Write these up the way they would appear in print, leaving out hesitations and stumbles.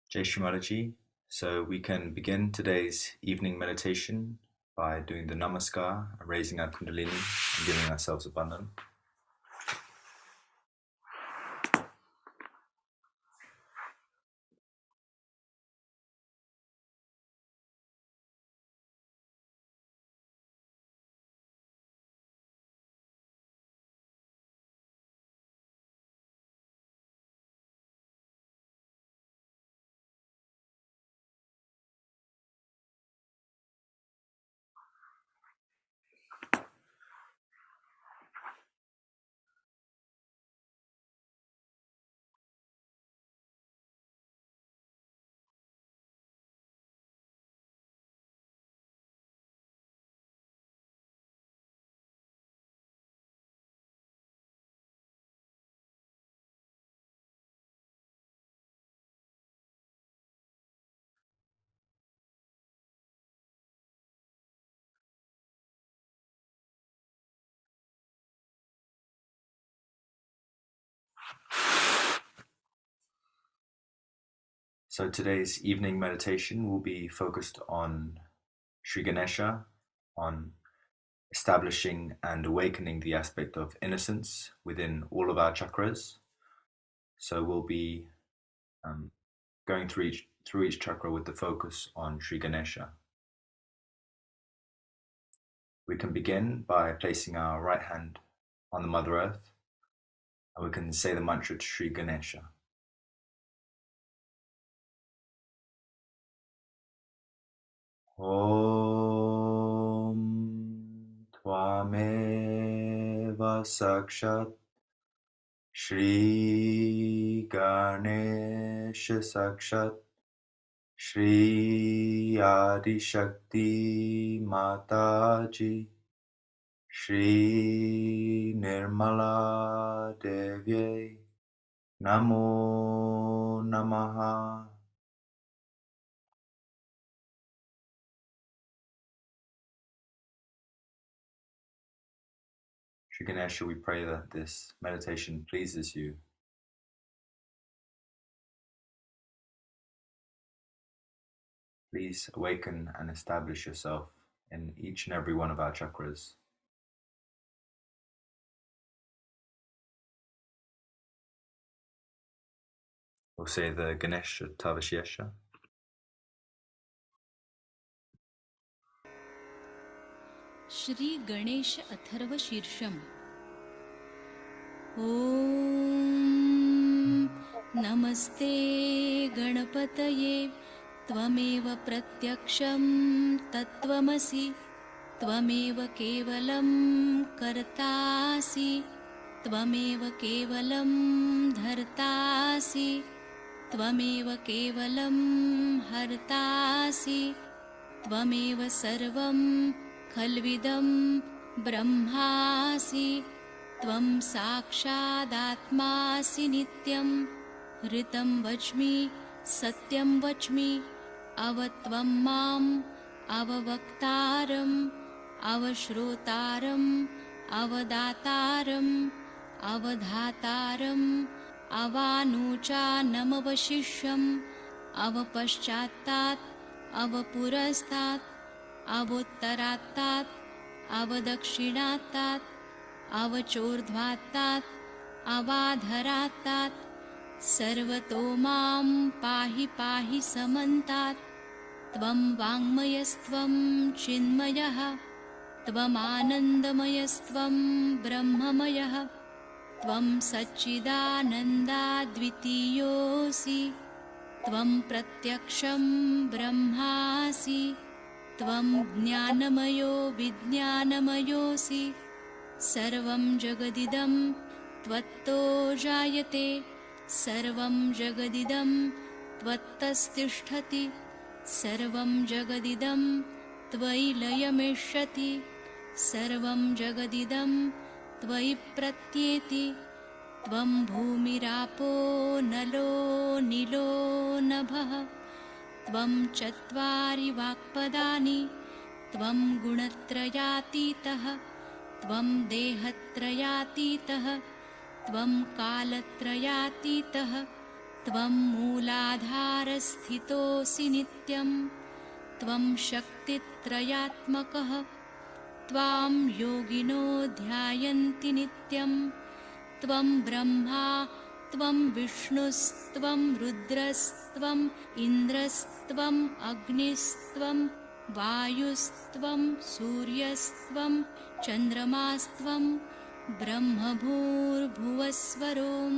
Jai Shrimadaji. So we can begin today's evening meditation by doing the namaskar, raising our kundalini and giving ourselves abundance. So today's evening meditation will be focused on Sri Ganesha, on establishing and awakening the aspect of innocence within all of our chakras. So we'll be going through each chakra with the focus on Sri Ganesha. We can begin by placing our right hand on the Mother Earth, and we can say the mantra to Sri Ganesha. Om Tvameva Sakshat Shri Ganesha Sakshat Shri Adi Shakti Mataji Shri Nirmala Devye Namo Namaha. Shri Ganesha, we pray that this meditation pleases you. Please awaken and establish yourself in each and every one of our chakras. We'll say the Ganesha Tavashesha. Shri Ganesh Atharva Shirsham. Om Namaste Ganapataye Tvameva Pratyaksham Tattvamasi Tvameva Kevalam Kartasi Tvameva Kevalam Dhartasi Tvameva Kevalam Hartasi Tvameva Sarvam Khalvidam Brahmasi Tvam Sakshadatmasi Nityam Ritam Vachmi Satyam Vachmi Avatvam Mam Avavaktaram Avashrotaram Avadataram Avadhataram Avanucha Namavashisham Avapaschattat Avapurastat Avottaratat Avadakshinatat Avachordhvatat Avadharatat Sarvato Mam Pahi Pahi Samantat Tvam Vangmayastvam Chinmayah Tvam Anandamayastvam Brahmamayah Tvam Satchidananda Dvitiyosi Tvam Pratyaksham Brahmasi Tvam Jnanamayo Vijnanamayosi Sarvam Jagadidam Tvatto Jayate Sarvam Jagadidam Tvattastisthati Sarvam Jagadidam Tvai Layameshati Sarvam Jagadidam Tvai Pratyeti Tvam Bhumirapo Nalo Nilo Nabha Tvam Chatvari Vakpadani Tvam Gunatrayatitah Tvam Dehatrayatitah Tvam Kalatrayatitah Tvam Mooladharasthitosi Nityam Tvam Shaktitrayatmakah Tvam Yogino Dhyayanti Nityam Tvam Brahma Tvam Vishnustvam Rudrastvam Indrastvam Agnistvam Vayustvam Suryastvam Chandramastvam Brahmabhurvuvasvarom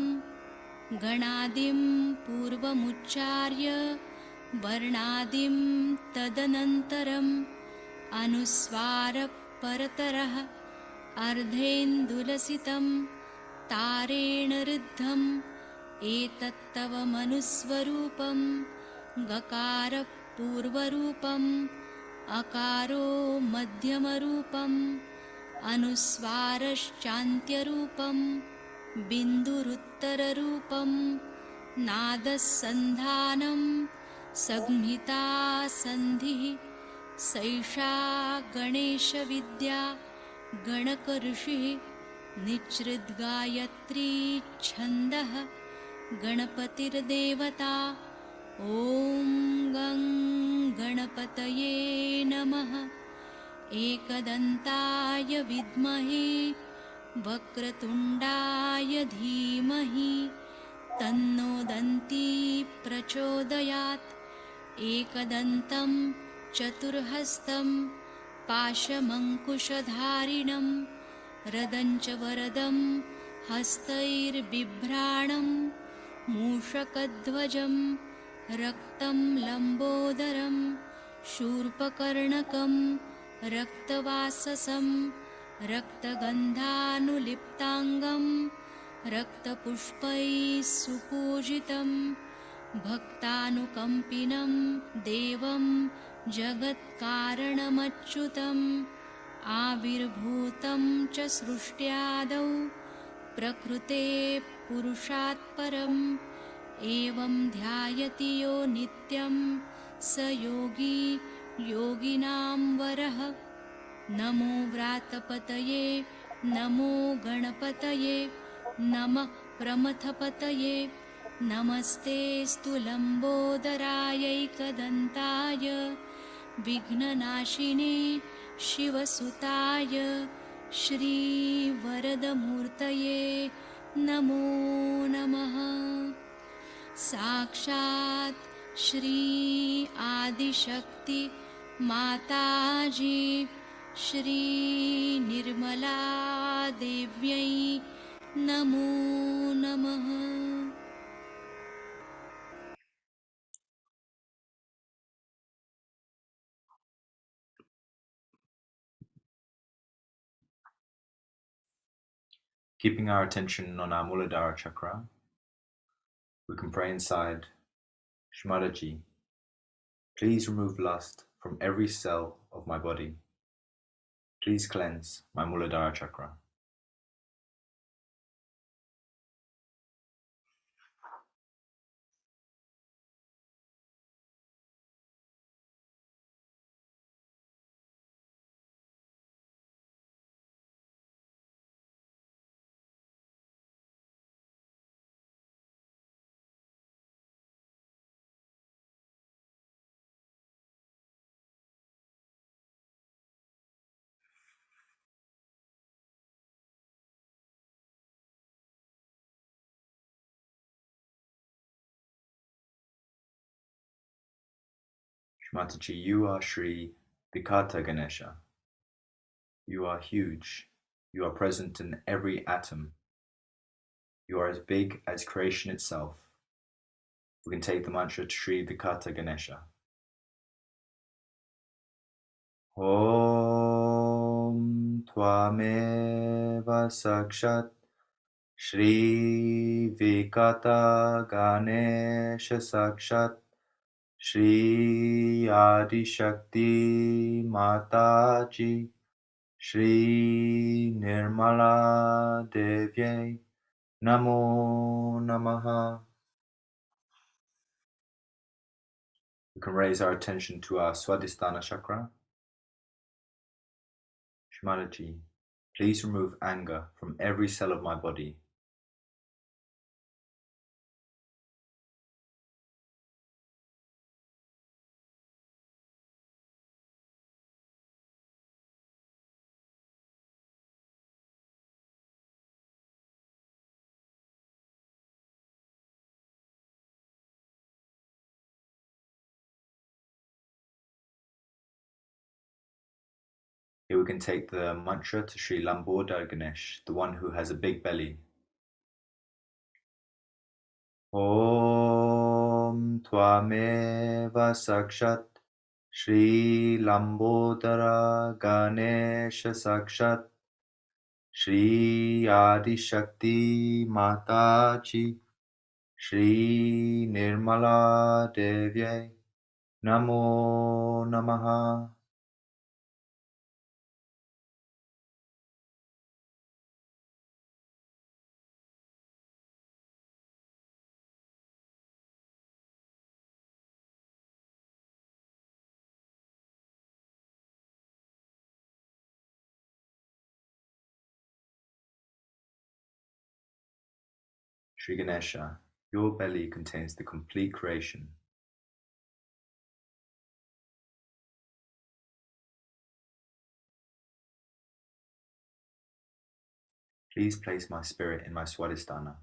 Ganadim Purvamucharya Varnadim Tadanantaram Anusvara Paratarah Ardhendulasitam Tarena Riddham Etattava Manusvarupam Gakara Purvarupam Akaro Madhyamarupam Anusvaraschantyarupam Binduruttararupam Nadasandhanam Samhita Sandhi Saisha Ganesha Vidya Ganaka Rishi निच्छ्रिद्गायत्री छन्दः गणपतिर्देवता ॐ गं गणपतये नमः। एकदन्ताय विद्महे वक्रतुण्डाय धीमहि तन्नो दन्ती प्रचोदयात्। एकदन्तं चतुर्हस्तं पाशमङ्कुशधारिणं रदञ्च वरदं हस्तैर्बिभ्राणं मूषकध्वजं रक्तं लम्बोदरं शूर्पकर्णकं रक्तवाससं रक्तगन्धानुलिप्ताङ्गं रक्तपुष्पैः सुपूजितं भक्तानुकम्पिनं देवं जगत्कारणमच्युतम् आविर्भूतं च सृष्ट्यादौ प्रकृते पुरुषात् परम् एवं ध्यायति यो नित्यं स योगी योगिनां वरः। नमो व्रातपतये नमो गणपतये नमः प्रमथपतये नमस्तेऽस्तु लम्बोदरायैकदन्ताय विघ्ननाशिने शिवसुताय श्रीवरदमूर्तये नमो नमः। साक्षात् श्री आदिशक्ति माताजी श्री निर्मला देव्यै नमो नमः। Keeping our attention on our Muladhara chakra, we can pray inside Shmadaji, please remove lust from every cell of my body. Please cleanse my Muladhara chakra. Shmataji, you are Sri Vikata Ganesha. You are huge. You are present in every atom. You are as big as creation itself. We can take the mantra to Sri Vikata Ganesha. Om Tvameva Sakshat Shri Vikata Ganesha Sakshat Shri Adi Shakti Mataji Shri Nirmala Devye Namo Namaha. We can raise our attention to our Swadhisthana chakra. Shmadaji, please remove anger from every cell of my body. Here we can take the mantra to Sri Lambodar Ganesh, the one who has a big belly. Om Tvameva Sakshat Shri Lambodara Ganesha Sakshat Shri Adi Shakti Mataji Shri Nirmala Devye Namo Namaha. Shri Ganesha, your belly contains the complete creation. Please place my spirit in my Swadhisthana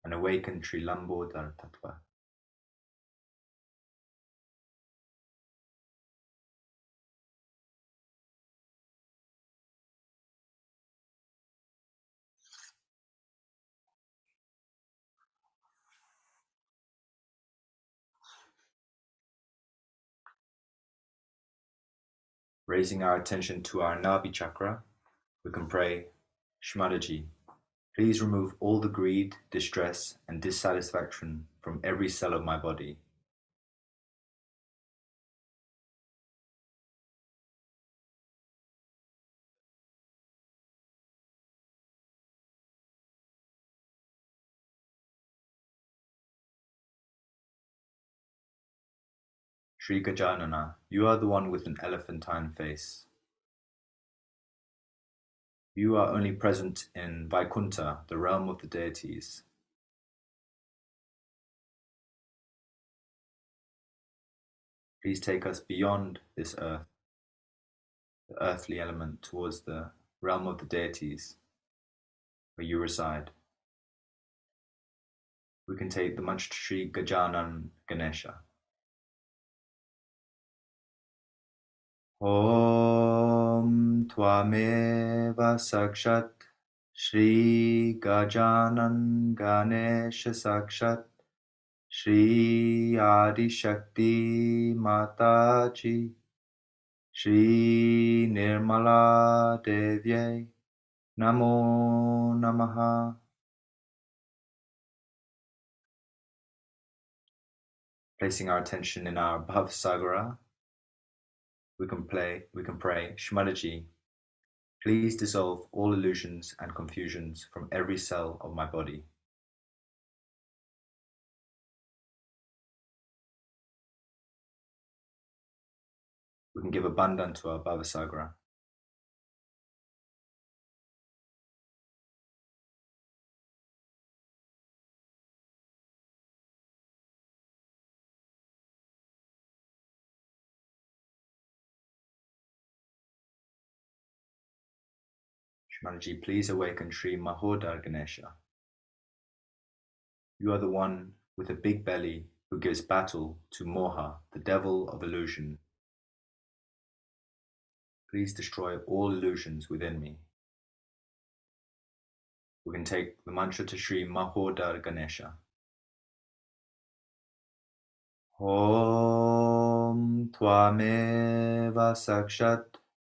and awaken Sri Lambodar Tattva. Raising our attention to our Nabi chakra, we can pray, Shmadaji, please remove all the greed, distress, and dissatisfaction from every cell of my body. Sri Gajanana, you are the one with an elephantine face. You are only present in Vaikuntha, the realm of the deities. Please take us beyond this earth, the earthly element, towards the realm of the deities where you reside. We can take the mantra Sri Gajanan Ganesha. Om Tvameva Sakshat Shri Gajanan Ganesha Sakshat Shri Adi Shakti Mataji Shri Nirmala Devye Namo Namaha. Placing our attention in our Bhavsagara, we can pray, Shmadaji, please dissolve all illusions and confusions from every cell of my body. We can give abundance to our Bhavasagara. Shmanaji, please awaken Sri Mahodar Ganesha. You are the one with a big belly who gives battle to Moha, the devil of illusion. Please destroy all illusions within me. We can take the mantra to Sri Mahodar Ganesha. Om Tvameva Sakshat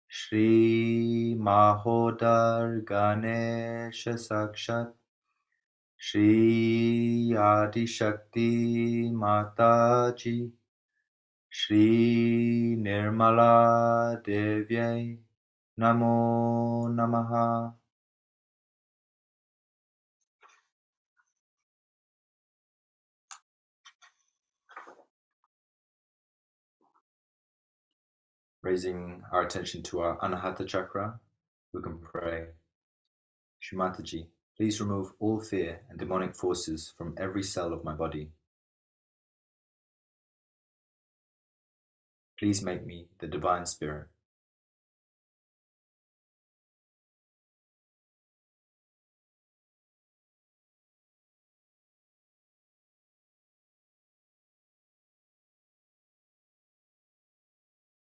Shri Mahodar Ganesha Sakshat Shri Adi Shakti Mataji Shri Nirmala Devye Namo Namaha. Raising our attention to our Anahata chakra, we can pray, Shrimataji, please remove all fear and demonic forces from every cell of my body. Please make me the divine spirit.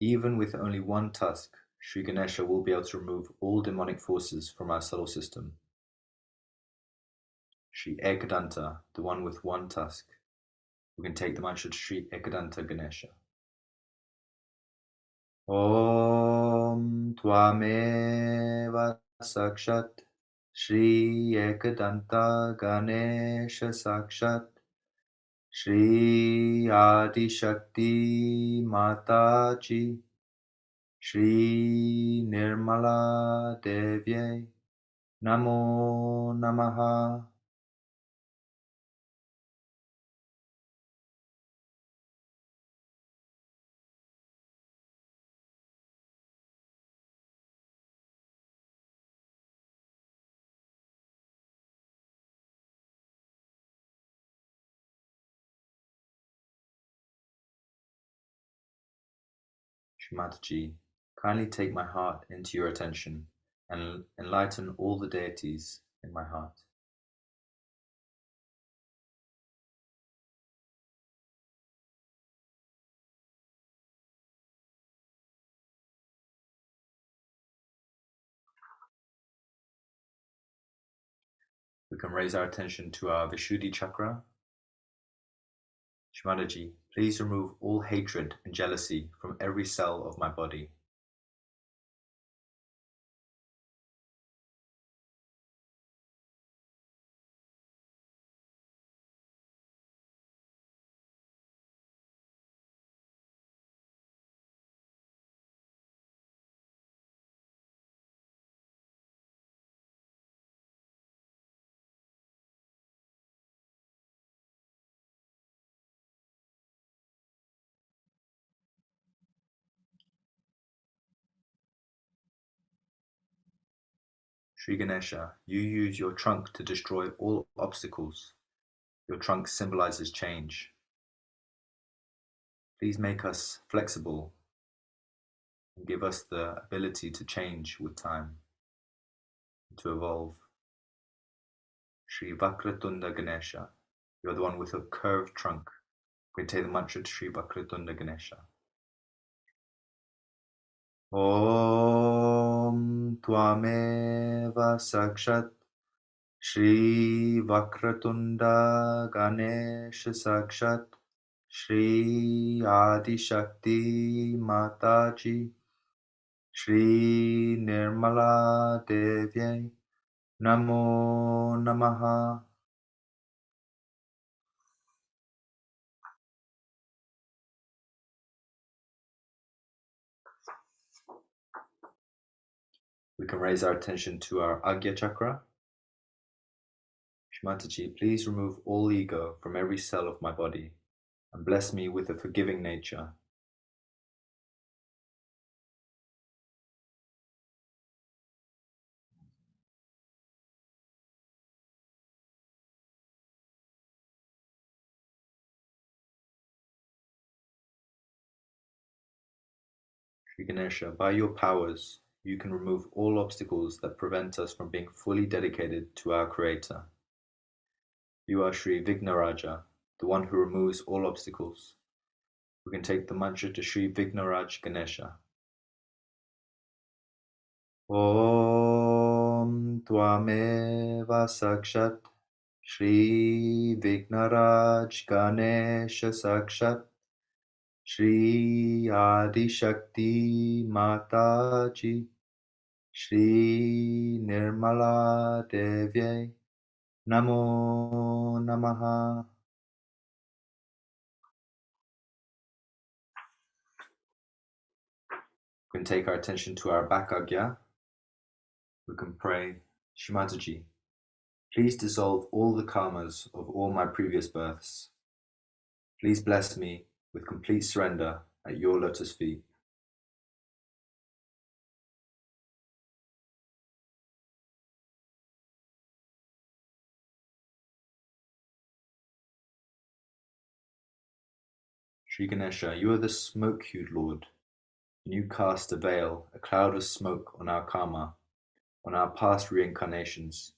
Even with only one tusk, Sri Ganesha will be able to remove all demonic forces from our solar system. Sri Ekadanta, the one with one tusk. We can take the mantra to Sri Ekadanta Ganesha. Om Tvameva Sakshat Shri Ekadanta Ganesha Sakshat Shri Adi Shakti Mataji Shri Nirmala Devye Namo Namaha. Shrimataji, kindly take my heart into your attention and enlighten all the deities in my heart. We can raise our attention to our Vishuddhi chakra. Shrimataji, please remove all hatred and jealousy from every cell of my body. Sri Ganesha, you use your trunk to destroy all obstacles. Your trunk symbolizes change. Please make us flexible and give us the ability to change with time, to evolve. Sri Vakratunda Ganesha, you're the one with a curved trunk. We take the mantra to Sri Vakratunda Ganesha. Om Tvameva Sakshat Shri Vakratunda Ganesha Sakshat Shri Adi Shakti Mataji Shri Nirmala Devi Namo Namaha. We can raise our attention to our Agya Chakra. Shmataji, please remove all ego from every cell of my body and bless me with a forgiving nature. Shri Ganesha, by your powers, you can remove all obstacles that prevent us from being fully dedicated to our Creator. You are Sri Vignaraja, the one who removes all obstacles. We can take the mantra to Sri Vignaraj Ganesha. Om Tvameva Sakshat Shri Vignaraj Ganesha Sakshat Shri Adi Shakti Mataji Shri Nirmala Devi Namo Namaha. We can take our attention to our back agya. We can pray, Shimataji, please dissolve all the karmas of all my previous births. Please bless me with complete surrender at your lotus feet. Sri Ganesha, you are the smoke-hued Lord, and you cast a veil, a cloud of smoke on our karma, on our past reincarnations,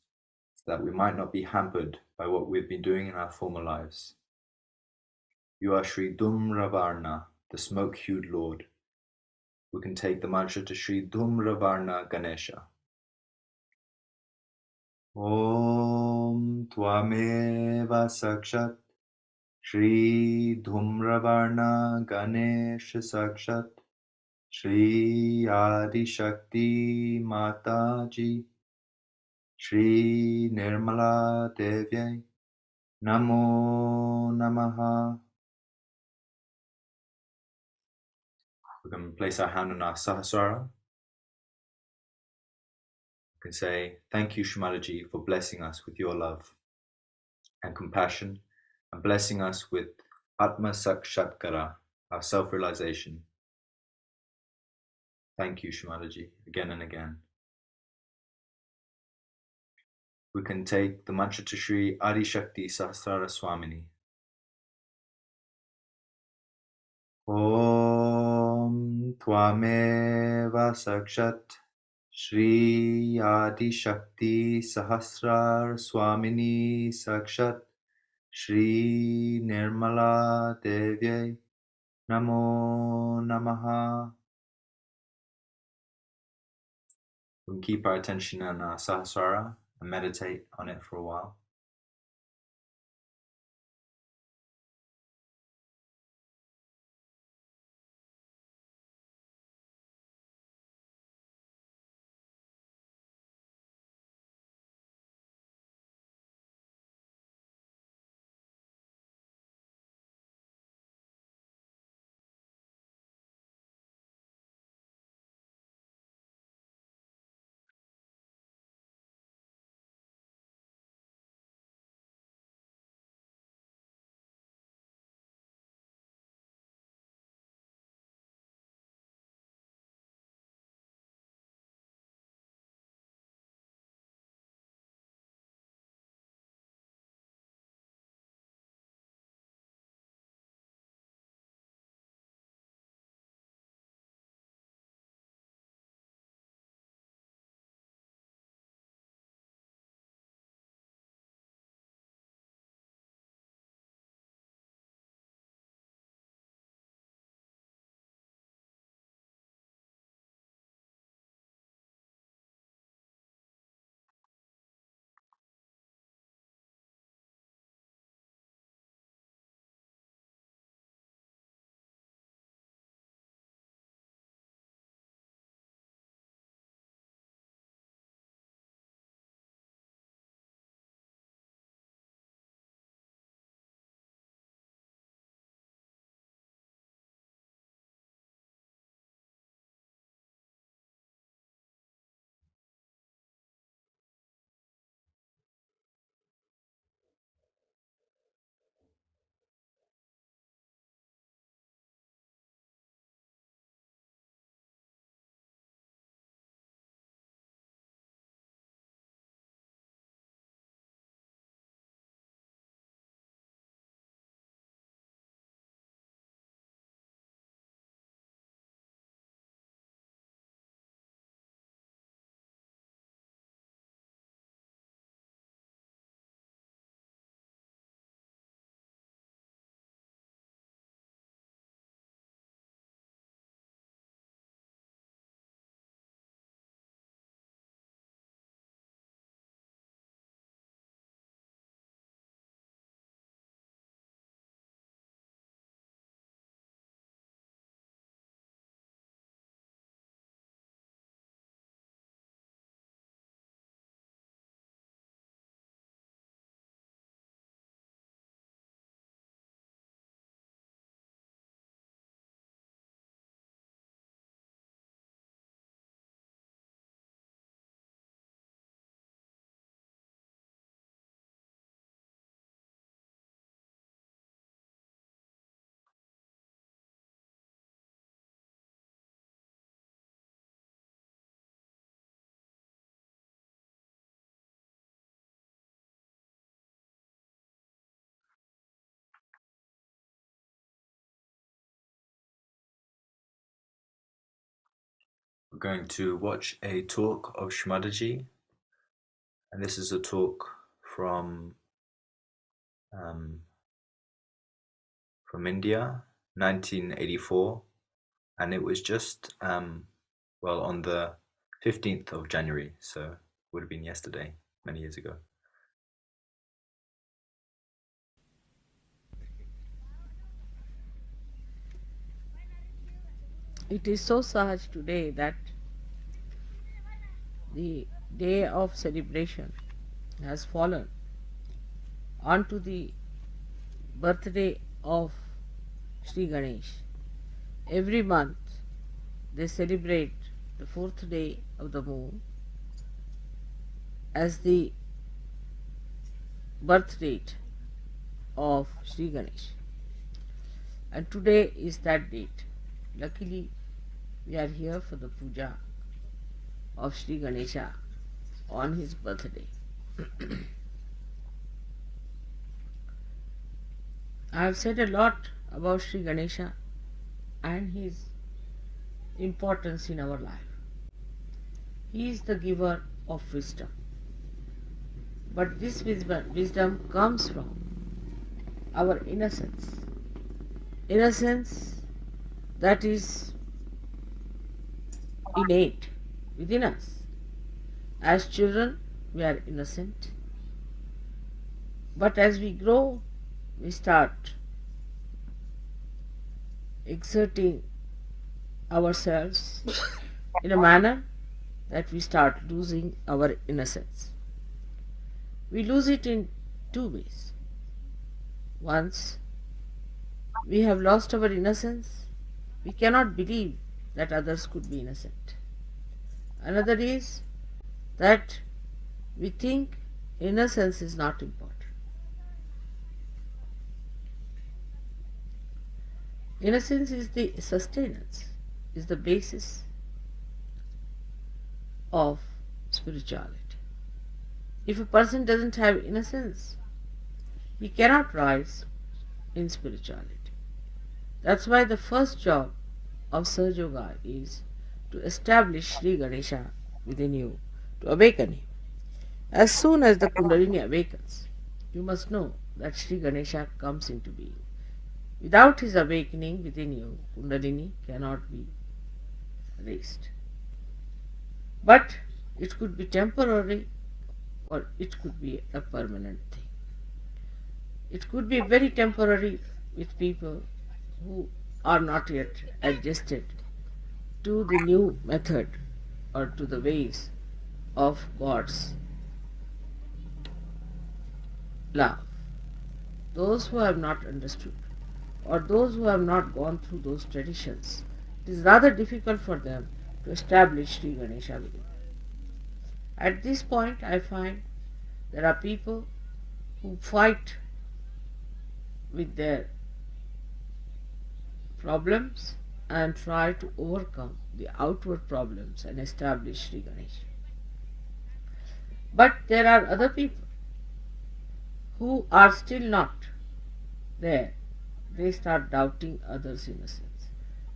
so that we might not be hampered by what we've been doing in our former lives. You are Sri Dhumravarna, the smoke-hued Lord. We can take the mantra to Sri Dhumravarna Ganesha. Om Tvameva Sakshat Shri Dhumravarna Ganesha Sakshat Shri Adi Shakti Mataji Shri Nirmala Devi Namo Namaha. We can place our hand on our Sahasrara. We can say, thank you, Shrimadaji, for blessing us with your love and compassion and blessing us with Atma Sakshatkara, our self-realization. Thank you, Shrimadaji, again and again. We can take the mantra to Shri Adi Shakti Sahasrara Swamini. Om Tvameva Sakshat Shri Adi Shakti Sahasrar Swamini Sakshat Shri Nirmala Devi Namo Namaha. We can keep our attention on Sahasrara and meditate on it for a while. We're going to watch a talk of Shmadaji, and this is a talk from um, from India, 1984, and it was just on the 15th of January, so would have been yesterday, many years ago. It is so Sahaj today that the day of celebration has fallen onto the birthday of Sri Ganesh. Every month they celebrate the fourth day of the moon as the birth date of Sri Ganesh. And today is that date. Luckily, we are here for the puja of Sri Ganesha on his birthday. I have said a lot about Sri Ganesha and his importance in our life. He is the giver of wisdom. But this wisdom comes from our innocence. Innocence that is innate within us. As children, we are innocent. But as we grow, we start exerting ourselves in a manner that we start losing our innocence. We lose it in two ways. Once we have lost our innocence, we cannot believe that others could be innocent. Another is that we think innocence is not important. Innocence is the sustenance, is the basis of spirituality. If a person doesn't have innocence, he cannot rise in spirituality. That's why the first job of Sahaja Yoga is to establish Sri Ganesha within you, to awaken him. As soon as the Kundalini awakens, you must know that Sri Ganesha comes into being. Without his awakening within you, Kundalini cannot be raised. But it could be temporary or it could be a permanent thing. It could be very temporary with people who are not yet adjusted to the new method or to the ways of God's love. Those who have not understood or those who have not gone through those traditions, it is rather difficult for them to establish Sri Ganesha within them. At this point, I find there are people who fight with their problems and try to overcome the outward problems and establish Sri Ganesha. But there are other people who are still not there. They start doubting others' innocence.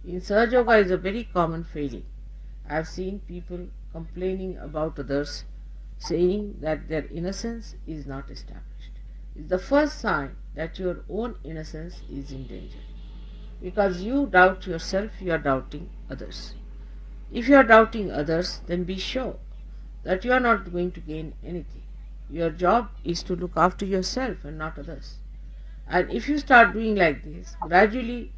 In Sahaja Yoga is a very common failing. I have seen people complaining about others, saying that their innocence is not established. It's the first sign that your own innocence is in danger. Because you doubt yourself, you are doubting others. If you are doubting others, then be sure that you are not going to gain anything. Your job is to look after yourself and not others. And if you start doing like this, gradually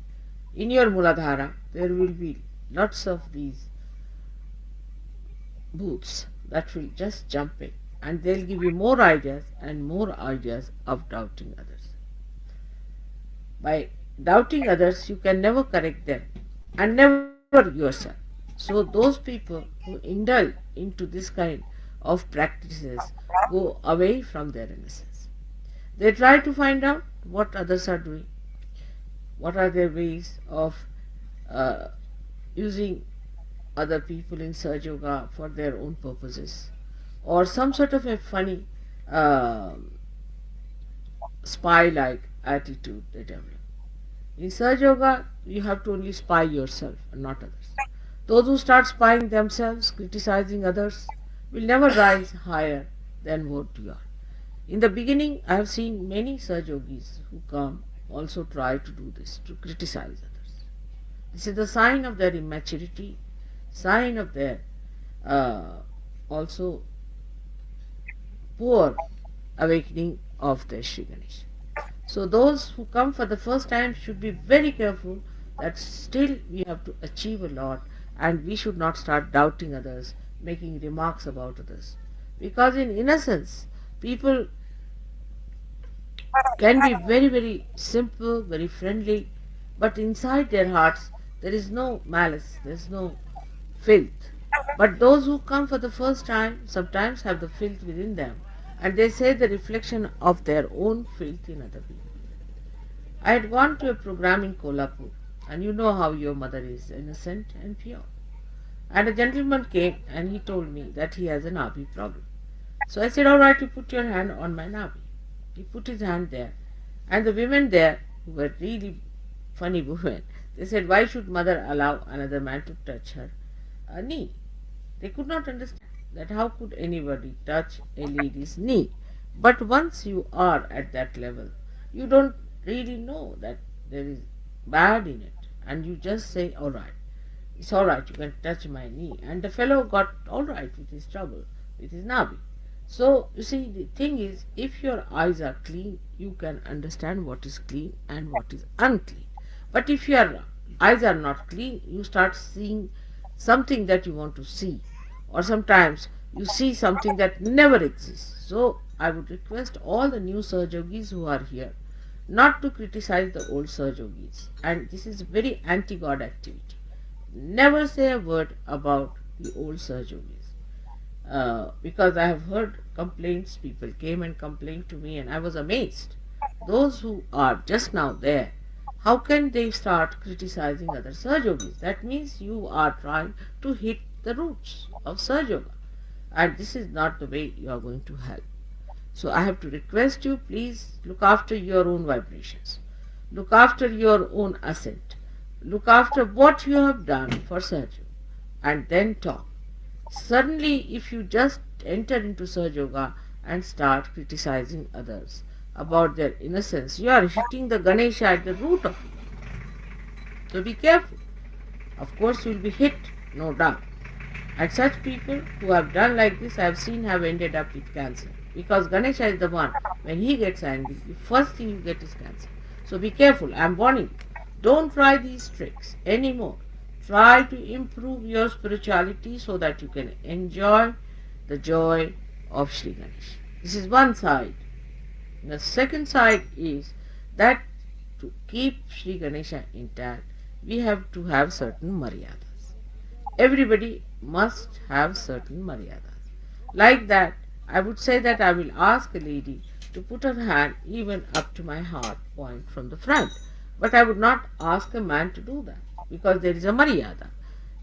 in your Muladhara, there will be lots of these booths that will just jump in and they'll give you more ideas and more ideas of doubting others. By doubting others, you can never correct them and never yourself. So those people who indulge into this kind of practices go away from their innocence. They try to find out what others are doing, what are their ways of using other people in Sahaja Yoga for their own purposes, or some sort of a funny spy-like attitude they develop. In Sahaja Yoga, you have to only spy yourself and not others. Those who start spying themselves, criticizing others, will never rise higher than what you are. In the beginning, I have seen many Sahaja Yogis who come also try to do this, to criticize others. This is the sign of their immaturity, sign of their also poor awakening of their Sri Ganesha. So those who come for the first time should be very careful that still we have to achieve a lot and we should not start doubting others, making remarks about others. Because in innocence, people can be very, very simple, very friendly, but inside their hearts there is no malice, there is no filth. But those who come for the first time sometimes have the filth within them and they say the reflection of their own filth in other people. I had gone to a program in Kolhapur, and you know how your mother is innocent and pure. And a gentleman came and he told me that he has a Nabi problem. So I said, all right, you put your hand on my Nabi. He put his hand there, and the women there, who were really funny women, They said, why should mother allow another man to touch her knee? They could not understand that how could anybody touch a lady's knee. But once you are at that level, you don't really know that there is bad in it, and you just say, all right, it's all right, you can touch my knee. And the fellow got all right with his trouble, with his navi. So, you see, the thing is, if your eyes are clean, you can understand what is clean and what is unclean. But if your eyes are not clean, you start seeing something that you want to see, or sometimes you see something that never exists. So, I would request all the new Sahajogis who are here not to criticize the old Sahajogis. And this is very anti God activity. Never say a word about the old Sahajogis. Because I have heard complaints, people came and complained to me, and I was amazed. Those who are just now there, how can they start criticizing other Sahajogis? That means you are trying to hit the roots of Sahajoga, and this is not the way you are going to help. So I have to request you, please look after your own vibrations, look after your own ascent, look after what you have done for Sahaja, and then talk. Suddenly, if you just enter into Sahaja and start criticizing others about their innocence, you are hitting the Ganesha at the root of it. So be careful. Of course, you will be hit, no doubt. And such people who have done like this, I have seen have ended up with cancer. Because Ganesha is the one, when he gets angry, the first thing you get is cancer. So be careful, I am warning you. Don't try these tricks anymore. Try to improve your spirituality so that you can enjoy the joy of Sri Ganesh. This is one side. The second side is that to keep Sri Ganesha intact, we have to have certain maryadas. Everybody must have certain maryadas. Like that, I would say that I will ask a lady to put her hand even up to my heart point from the front. But I would not ask a man to do that because there is a maryada.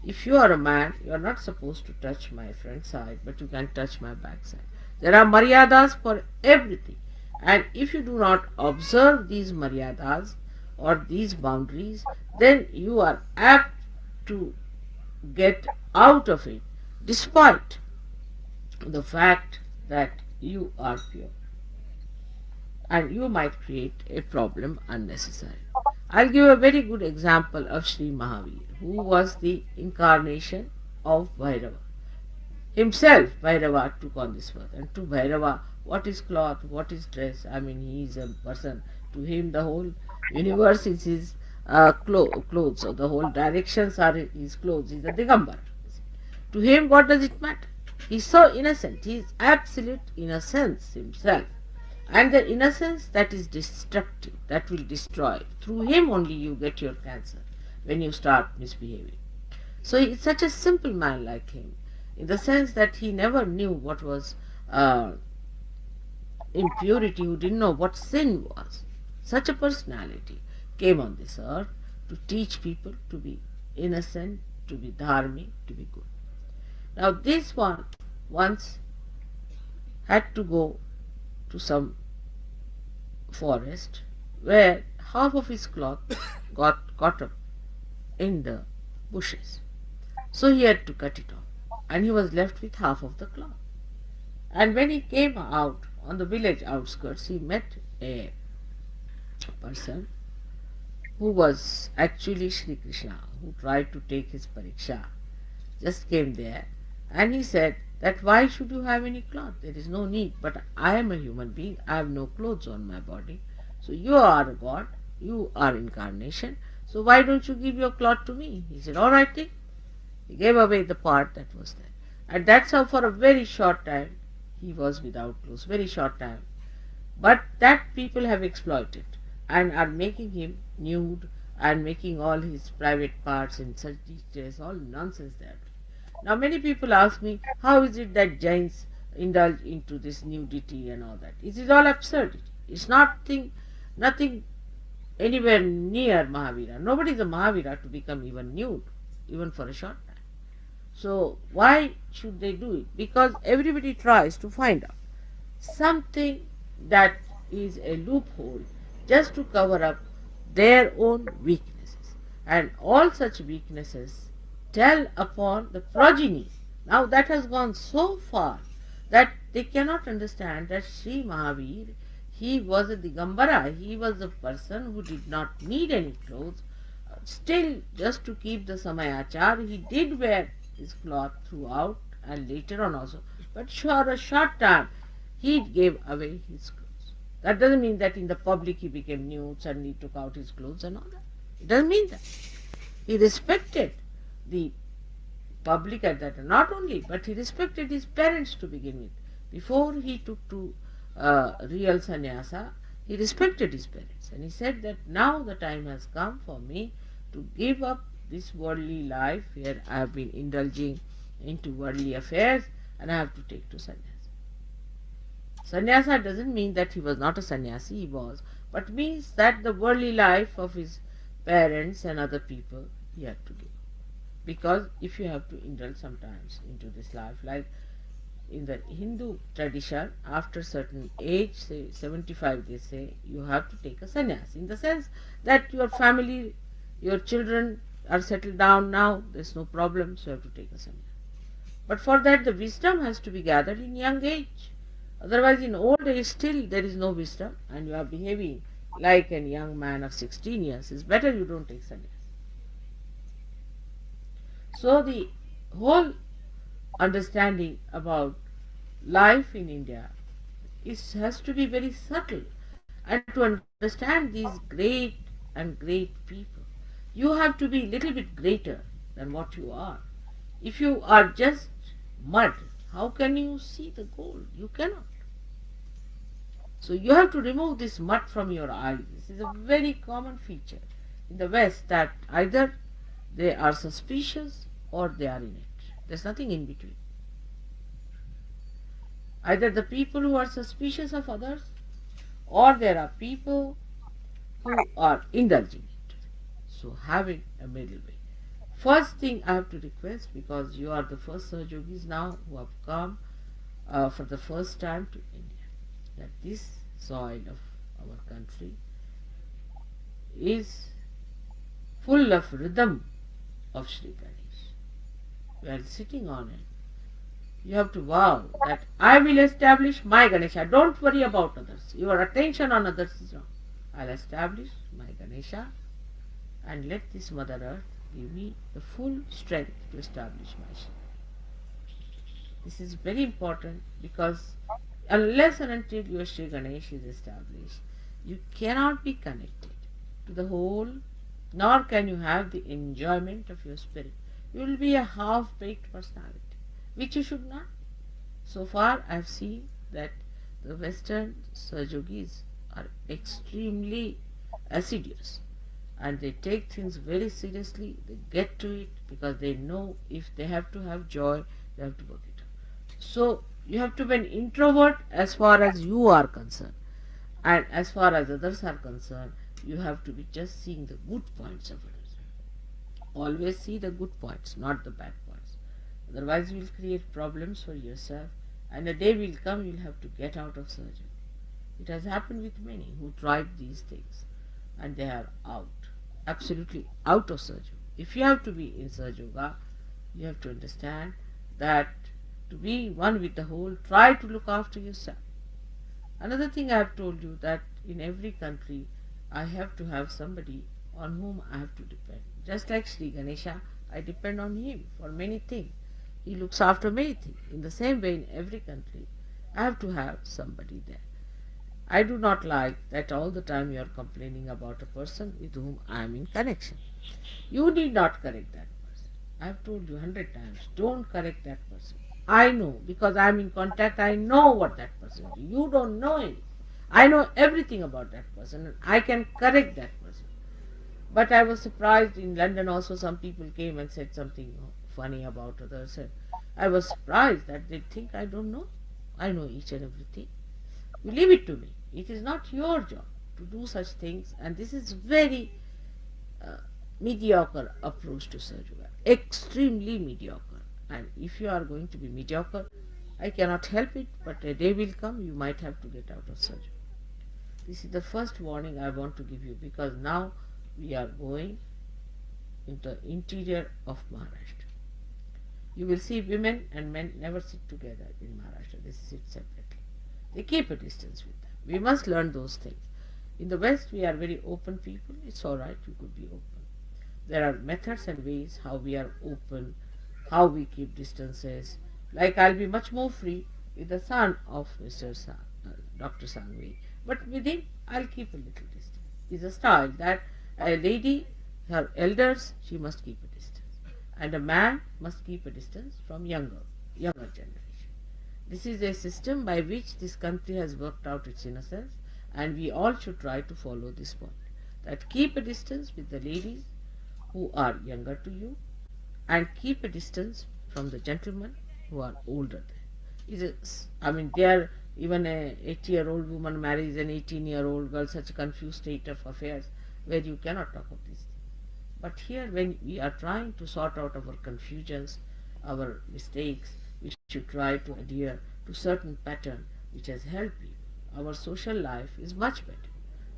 If you are a man, you are not supposed to touch my front side, but you can touch my back side. There are maryadas for everything. And if you do not observe these maryadas or these boundaries, then you are apt to get out of it despite the fact that you are pure, and you might create a problem unnecessary. I'll give a very good example of Sri Mahavir, who was the incarnation of Bhairava. Himself, Bhairava took on this birth, and to Bhairava, what is cloth, what is dress? I mean, he is a person. To him, the whole universe is his clothes, so the whole directions are his clothes. He is a Digambar. To him, what does it matter? He is so innocent. He is absolute innocence himself. And the innocence that is destructive, that will destroy. Through him only you get your cancer when you start misbehaving. So he is such a simple man like him, in the sense that he never knew what was impurity, who didn't know what sin was. Such a personality came on this earth to teach people to be innocent, to be dharmic, to be good. Now this one once had to go to some forest where half of his cloth got caught up in the bushes. So he had to cut it off, and he was left with half of the cloth. And when he came out on the village outskirts, he met a person who was actually Sri Krishna, who tried to take his pariksha, just came there, and he said that why should you have any cloth? There is no need, but I am a human being, I have no clothes on my body. So you are a god, you are incarnation, so why don't you give your cloth to me? He said, all right, take. He gave away the part that was there. And that's how for a very short time he was without clothes, very short time. But that people have exploited and are making him nude and making all his private parts in such details, all nonsense there. Now many people ask me, how is it that Jains indulge into this nudity and all that? It is all absurdity. It's nothing anywhere near Mahavira. Nobody is a Mahavira to become even nude, even for a short time. So why should they do it? Because everybody tries to find out something that is a loophole just to cover up their own weaknesses. And all such weaknesses tell upon the progeny. Now that has gone so far that they cannot understand that Sri Mahavir, he was a Digambara, he was a person who did not need any clothes. Still, just to keep the Samayachar, he did wear his cloth throughout and later on also. But for a short time, he gave away his clothes. That doesn't mean that in the public he became nude, suddenly took out his clothes and all that. It doesn't mean that. He respected the public at that time. Not only, but he respected his parents to begin with. Before he took to real sannyasa, he respected his parents. And he said that now the time has come for me to give up this worldly life where I have been indulging into worldly affairs, and I have to take to sannyasa. Sannyasa doesn't mean that he was not a sannyasi, he was, but means that the worldly life of his parents and other people he had to give. Because if you have to indulge sometimes into this life, like in the Hindu tradition, after certain age, say 75, they say you have to take a sannyas, in the sense that your family, your children are settled down now, there's no problem, so you have to take a sannyas. But for that the wisdom has to be gathered in young age. Otherwise in old age still there is no wisdom and you are behaving like a young man of 16 years. It's better you don't take sannyas. So the whole understanding about life in India has to be very subtle, and to understand these great and great people, you have to be little bit greater than what you are. If you are just mud, how can you see the gold? You cannot. So you have to remove this mud from your eyes. This is a very common feature in the West, that either they are suspicious or they are in it. There's nothing in between. Either the people who are suspicious of others, or there are people who are indulging it. So having a middle way. First thing I have to request, because you are the first Sahajogis now who have come for the first time to India, that this soil of our country is full of rhythm of Sri Ganesh. We are sitting on it. You have to vow that I will establish my Ganesha. Don't worry about others. Your attention on others is wrong. I'll establish my Ganesha and let this Mother Earth give me the full strength to establish my Shiva. This is very important, because unless and until your Sri Ganesh is established, you cannot be connected to the whole, nor can you have the enjoyment of your spirit. You will be a half-baked personality, which you should not. So far I have seen that the Western Sahajogis are extremely assiduous and they take things very seriously. They get to it because they know if they have to have joy, they have to work it out. So you have to be an introvert as far as you are concerned, and as far as others are concerned, you have to be just seeing the good points of others. Always see the good points, not the bad points. Otherwise you will create problems for yourself, and a day will come you will have to get out of surgery. It has happened with many who tried these things and they are out, absolutely out of surgery. If you have to be in Sahaja, you have to understand that to be one with the whole, try to look after yourself. Another thing I have told you, that in every country I have to have somebody on whom I have to depend. Just like Sri Ganesha, I depend on him for many things. He looks after many things. In the same way, in every country, I have to have somebody there. I do not like that all the time you are complaining about a person with whom I am in connection. You need not correct that person. I have told you 100 times, don't correct that person. I know, because I am in contact, I know what that person is. You don't know it. I know everything about that person and I can correct that person. But I was surprised in London also, some people came and said something funny about others. I was surprised that they think I don't know. I know each and everything. You leave it to me. It is not your job to do such things, and this is very mediocre approach to surgery. Extremely mediocre. And if you are going to be mediocre, I cannot help it, but a day will come you might have to get out of surgery. This is the first warning I want to give you, because now we are going in the interior of Maharashtra. You will see women and men never sit together in Maharashtra. They sit separately. They keep a distance with them. We must learn those things. In the West, we are very open people. It's all right. We could be open. There are methods and ways how we are open, how we keep distances. Like I'll be much more free with the son of Dr. Sangvi, but with him I'll keep a little distance. It's a style that a lady, her elders, she must keep a distance, and a man must keep a distance from younger generation. This is a system by which this country has worked out its innocence, and we all should try to follow this point. That keep a distance with the ladies who are younger to you, and keep a distance from the gentlemen who are older than. I mean, they are even a 80-year-old woman marries an 18-year-old girl, such a confused state of affairs where you cannot talk of these things. But here, when we are trying to sort out our confusions, our mistakes, we should try to adhere to certain pattern which has helped people. Our social life is much better.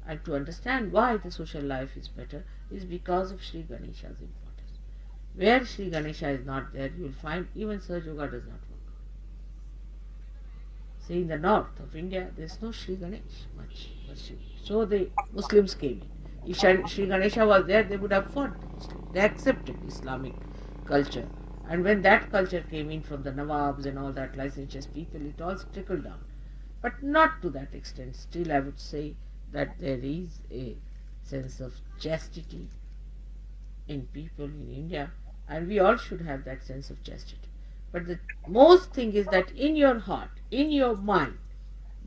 And to understand why the social life is better is because of Sri Ganesha's importance. Where Sri Ganesha is not there, you will find even Saj Yoga does not work. See, in the north of India, there is no Sri Ganesh much. So the Muslims came in. If Sri Ganesha was there, they would have fought. They accepted Islamic culture. And when that culture came in from the Nawabs and all that licentious people, it all trickled down. But not to that extent. Still, I would say that there is a sense of chastity in people in India, and we all should have that sense of chastity. But the most thing is that in your heart, in your mind,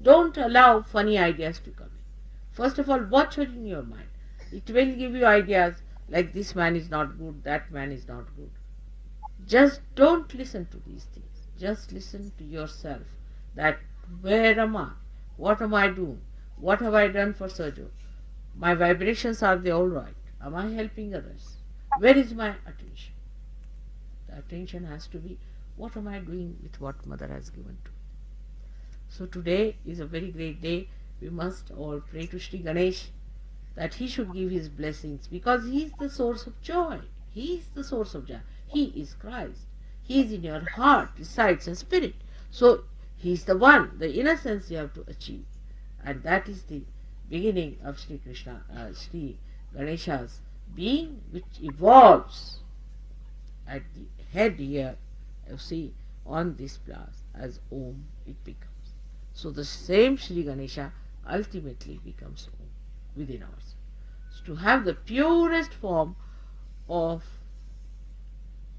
don't allow funny ideas to come in. First of all, watch what in your mind. It will give you ideas like this man is not good, that man is not good. Just don't listen to these things. Just listen to yourself. That where am I? What am I doing? What have I done for Sergio? My vibrations, are they all right? Am I helping others? Where is my attention? The attention has to be, what am I doing with what Mother has given to me? So today is a very great day. We must all pray to Sri Ganesh that he should give his blessings, because he is the source of joy. He is the source of joy. He is Christ. He is in your heart, resides a spirit. So he is the one, the innocence you have to achieve. And that is the beginning of Sri Ganesha's being, which evolves at the head here, you see, on this glass as Om it becomes. So the same Sri Ganesha ultimately becomes Om within ourselves. So to have the purest form of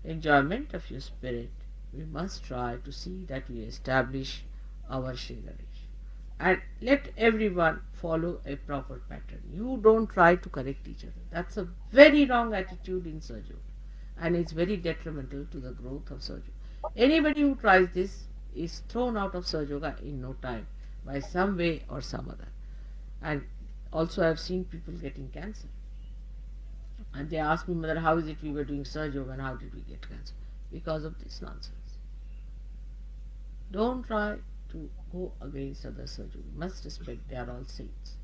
enjoyment of your spirit, we must try to see that we establish our Sri Ganesh. And let everyone follow a proper pattern. You don't try to correct each other. That's a very wrong attitude in Sahaja, and it's very detrimental to the growth of Sahaja. Anybody who tries this is thrown out of Sahaja Yoga in no time by some way or some other. And also I've seen people getting cancer. And they ask me, Mother, how is it we were doing Sahaja Yoga and how did we get cancer? Because of this nonsense. Don't try to go against other Sahaja Yogis. You must respect, they are all saints.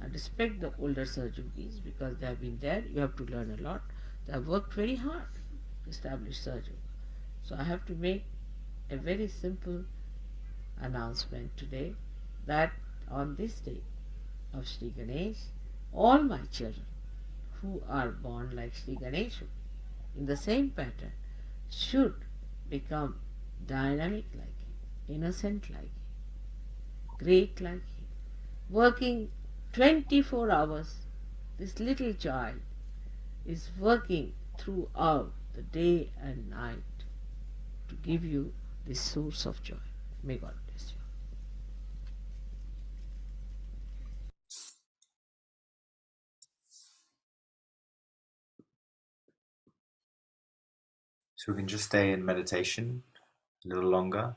And respect the older Sahaja Yogis because they have been there. You have to learn a lot. They have worked very hard to establish Sahaja Yoga. So I have to make a very simple announcement today that on this day of Sri Ganesh, all my children who are born like Sri Ganesha in the same pattern should become dynamic like him, innocent like him, great like him, working 24 hours. This little child is working throughout the day and night to give you this source of joy. May God bless you. So we can just stay in meditation a little longer.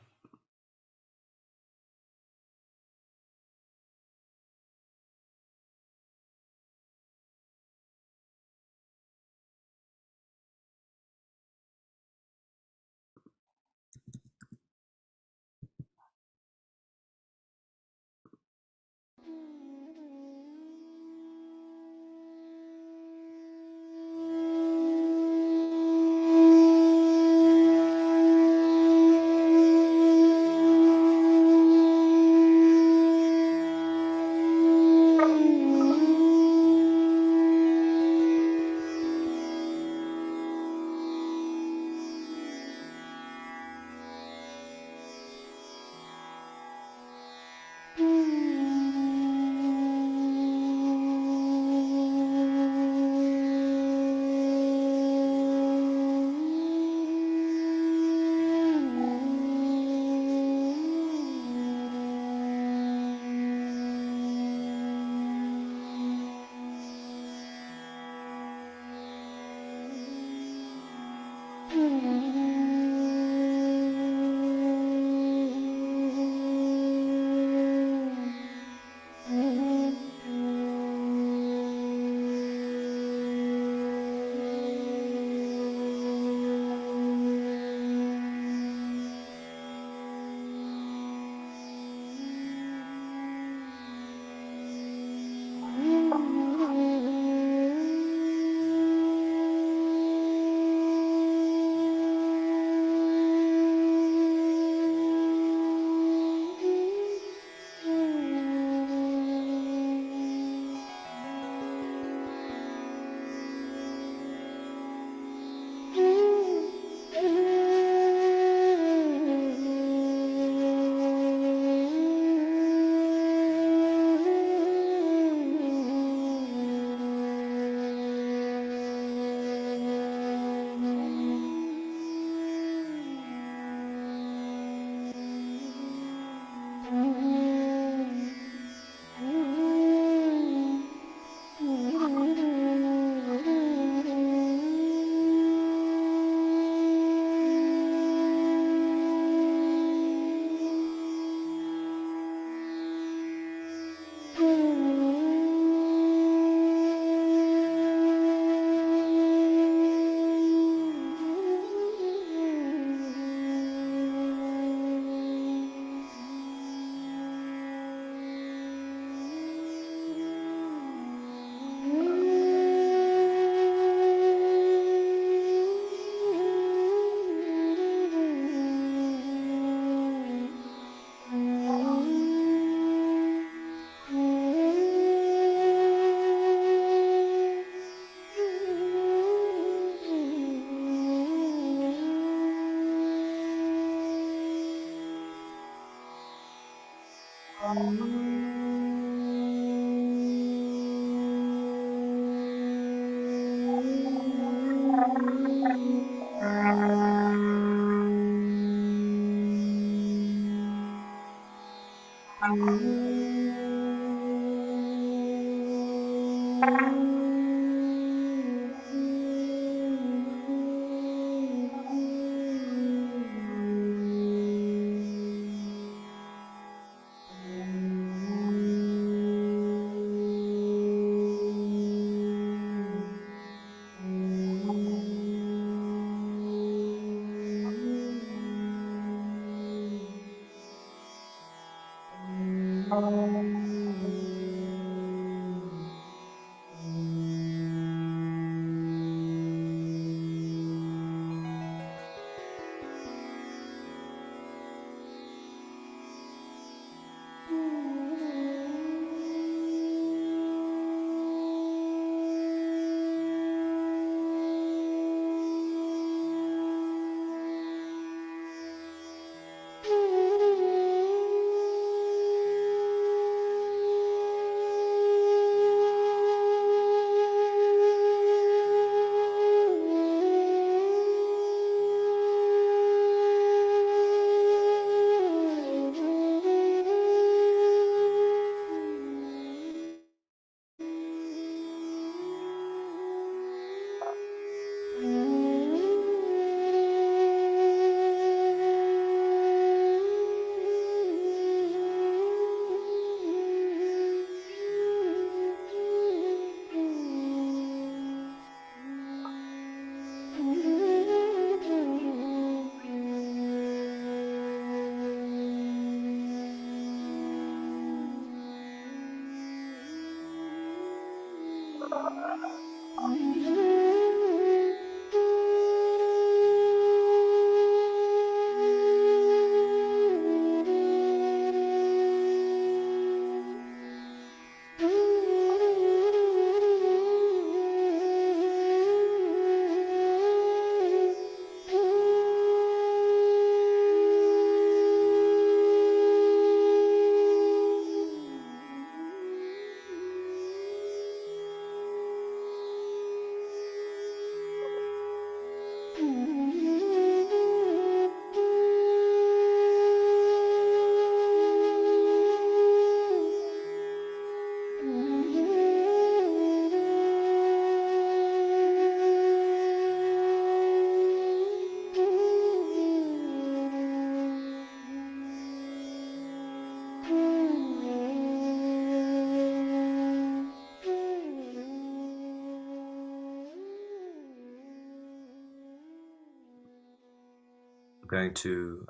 I'm going to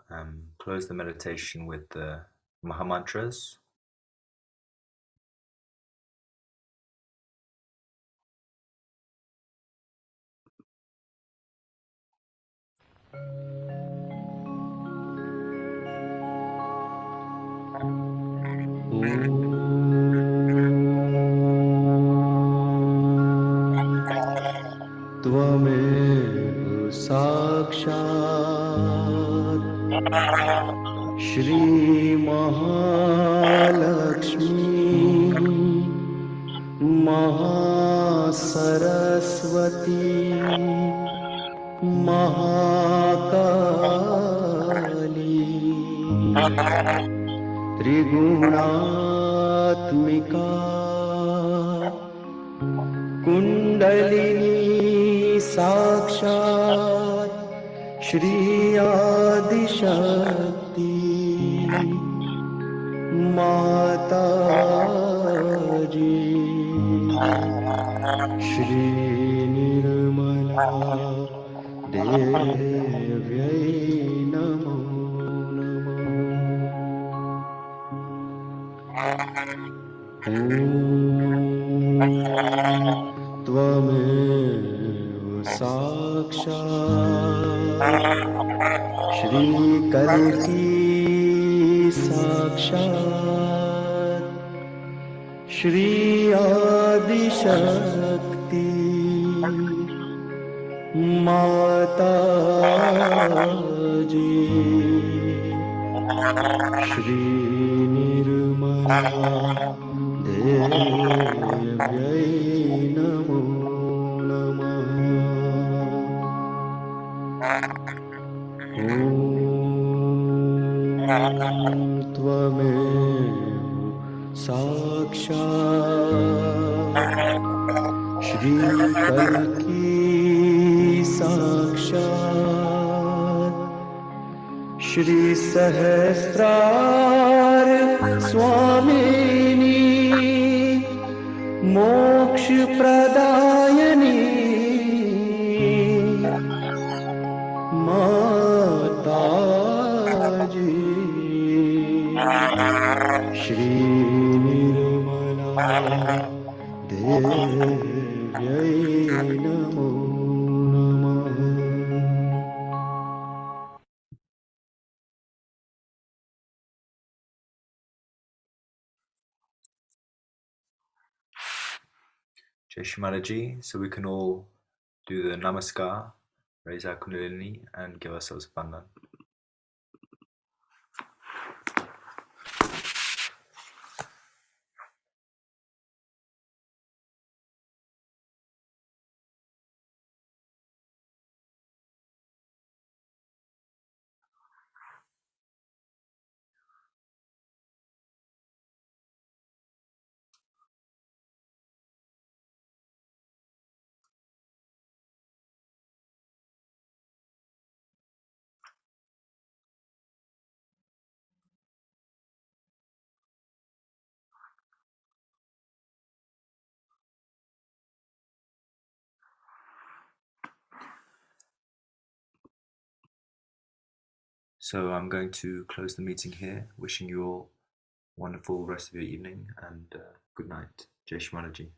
close the meditation with the Mahamantras. त्वमेव साक्षात् श्रीमहालक्ष्मी महासरस्वती महाकाली त्रिगुणात्मिका कुण्डलिनी साक्षात् श्री आदिशक्ति माताजी श्री निर्मला देव्यै नमो नमः। त्वमेव साक्षात् श्रीकल्की साक्षात् श्री आदिशक्ति माताजी श्री निर्मला देव्यै नमो नमः। त्वमेव साक्षात् श्रीकल्की साक्षात् श्रीसहस्रार स्वामिनी मोक्षप्रदायिनी माताजी श्री निर्मला देव्यै नमो नमः। Jai Shri Mataji. So we can all do the namaskar, raise our kundalini, and give ourselves bandhan. So I'm going to close the meeting here, wishing you all a wonderful rest of your evening and good night. Jai Shri Mataji.